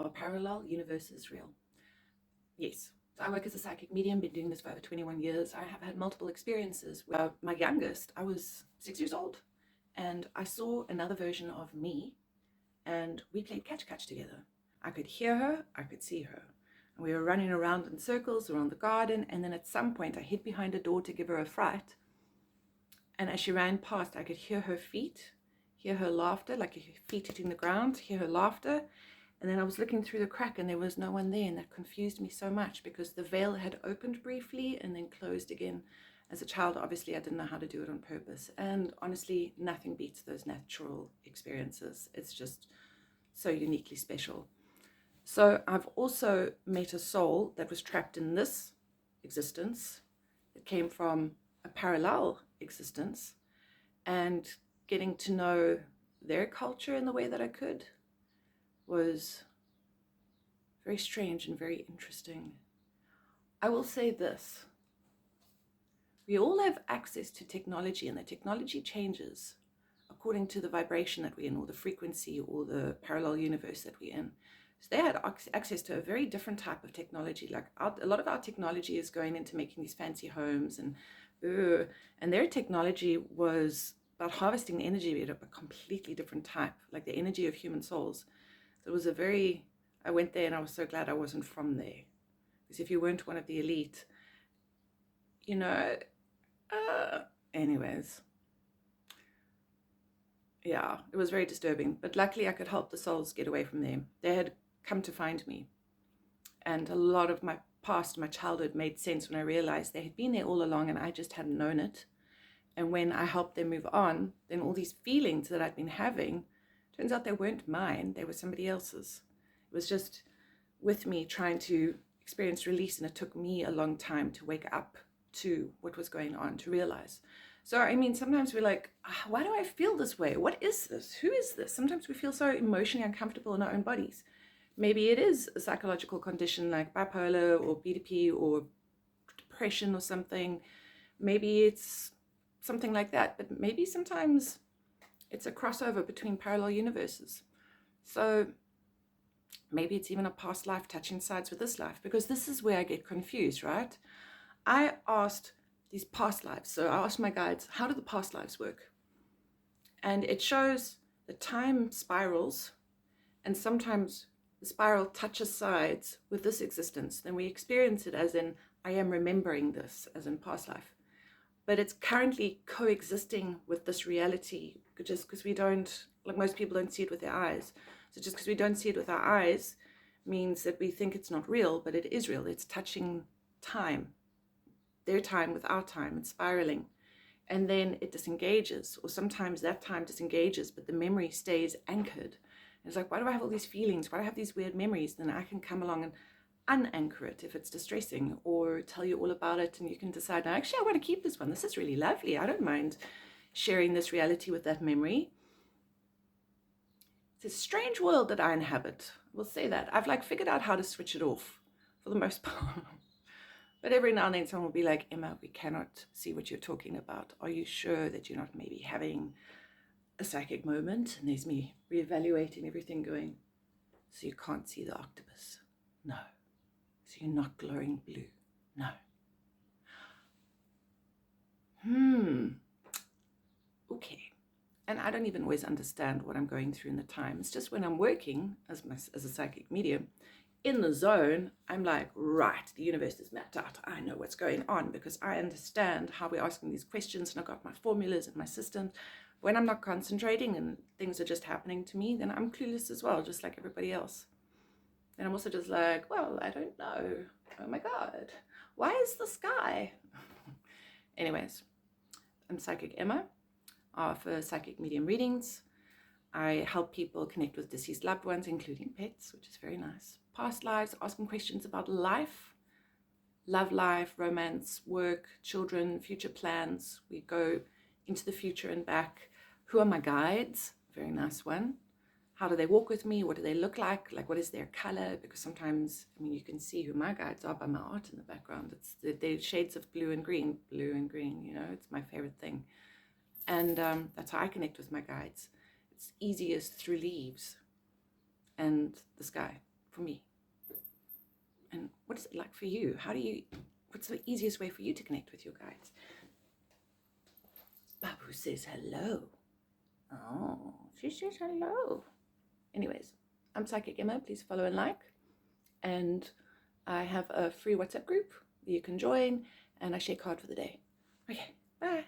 Are parallel universes real? Yes. I work as a psychic medium, been doing this for over 21 years. I have had multiple experiences. My youngest, I was 6 years old, and I saw another version of me, and we played catch together. I could hear her, I could see her. And we were running around in circles around the garden, and then at some point I hid behind a door to give her a fright. And as she ran past, I could hear her feet, hear her laughter, like her feet hitting the ground, hear her laughter. And then I was looking through the crack and there was no one there, and that confused me so much because the veil had opened briefly and then closed again. As a child, obviously, I didn't know how to do it on purpose. And honestly, nothing beats those natural experiences. It's just so uniquely special. So I've also met a soul that was trapped in this existence that came from a parallel existence, and getting to know their culture in the way that I could was very strange and very interesting. I will say this. We all have access to technology, and the technology changes according to the vibration that we're in, or the frequency, or the parallel universe that we're in. So they had access to a very different type of technology. Like a lot of our technology is going into making these fancy homes, and their technology was about harvesting the energy of a completely different type, like the energy of human souls. So it was I went there and I was so glad I wasn't from there. Because if you weren't one of the elite, anyways. Yeah, it was very disturbing. But luckily I could help the souls get away from them. They had come to find me. And a lot of my past, my childhood made sense when I realized they had been there all along and I just hadn't known it. And when I helped them move on, then all these feelings that I'd been having, turns out they weren't mine, they were somebody else's. It was just with me trying to experience release, and it took me a long time to wake up to what was going on, to realize. So, I mean, sometimes we're like, why do I feel this way? What is this? Who is this? Sometimes we feel so emotionally uncomfortable in our own bodies. Maybe it is a psychological condition like bipolar or BDP or depression or something. Maybe it's something like that, but maybe sometimes it's a crossover between parallel universes. So maybe it's even a past life touching sides with this life, because this is where I get confused, right? I asked these past lives. So I asked my guides, how do the past lives work? And it shows the time spirals, and sometimes the spiral touches sides with this existence. Then we experience it as in, I am remembering this, as in past life. But it's currently coexisting with this reality, just because we don't, like most people don't see it with their eyes. So just because we don't see it with our eyes means that we think it's not real, but it is real. It's touching time, their time with our time, it's spiraling. And then it disengages, or sometimes that time disengages, but the memory stays anchored. And it's like, why do I have all these feelings? Why do I have these weird memories? Then I can come along and unanchor it if it's distressing, or tell you all about it, and you can decide, now, actually, I want to keep this one. This is really lovely. I don't mind sharing this reality with that memory. It's a strange world that I inhabit. We'll say that. I've figured out how to switch it off for the most part. But every now and then someone will be like, Emma, we cannot see what you're talking about. Are you sure that you're not maybe having a psychic moment? And there's me reevaluating everything, going, so you can't see the octopus? No. So you're not glowing blue? No. Okay. And I don't even always understand what I'm going through in the time. It's just when I'm working as a psychic medium, in the zone, I'm like, right, the universe is mapped out. I know what's going on because I understand how we're asking these questions, and I've got my formulas and my systems. When I'm not concentrating and things are just happening to me, then I'm clueless as well, just like everybody else. And I'm also just like, well, I don't know. Oh my God, why is the sky? Anyways, I'm Psychic Emma. I offer psychic medium readings. I help people connect with deceased loved ones, including pets, which is very nice. Past lives, asking questions about life, love life, romance, work, children, future plans. We go into the future and back. Who are my guides? Very nice one. How do they walk with me? What do they look like? Like, what is their color? Because sometimes, I mean, you can see who my guides are by my art in the background. They're shades of blue and green, it's my favorite thing. And that's how I connect with my guides. It's easiest through leaves and the sky. for me. And what is it like for you? What's the easiest way for you to connect with your guides? Babu says hello. Oh, she says hello. Anyways, I'm Psychic Emma. Please follow and like. And I have a free WhatsApp group that you can join, and I share card for the day. Okay, bye.